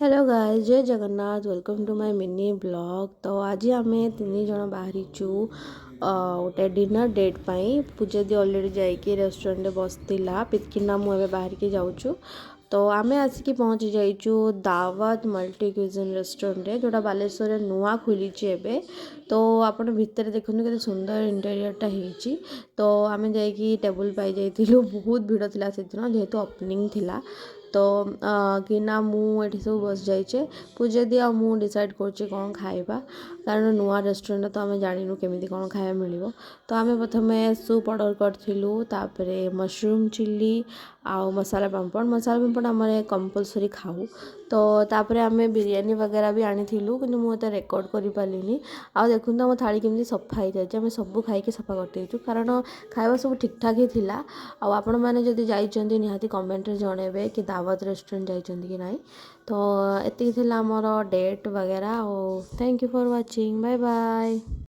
Hello guys, जय Jagannath. Welcome to my mini blog. तो आज आम तीन जन बाहरीचु गोटे डिनर डेट पाई। पूजा दी अलरेडी जाइए रेस्टोरेंट बसला पितकिना मुझे बाहर के जाऊँ। तो आम आसिक पहुँची जाइचु दावत मल्टी क्यूजिन रेस्टोरेंट जोटा बालेश्वर नुआ खोली एबे। तो आपण भितर देखते के सुंदर इंटेरियरटा होती। तो आम जाइए टेबुल पाई जाइलु। बहुत भिड़ था से दिन जेहेतु ओपनिंग थिला। तो किना मुझे सब बस जाइए पूजा दी आ मु डिसाइड कर कौन खाइबा, कारण नुआ रेस्टोरेंट तो आम जानू केमी कौन खाया मिल। तो आम प्रथम सूप ऑर्डर करूँ, तापर मशरूम चिल्ली आउ मसाला पांपड़ आम कंपलसरी खाऊ। तो तापर आम बिरियानी वगैरह भी आनी कि मुझे रेकर्ड कर पारे। आ देखो आम थाली केमी सफा हो जाए, आम सब खाई सफा कर कारण खाଇବା सब ठीक ठाक ही थिला। आपण मैंने जदि जाइए निहाती कमेंट जनइबे कि दावत रेस्टोरेंट जाइए कि नहीं। तो एति आमर डेट वगैरह। Thank you for watching, bye bye.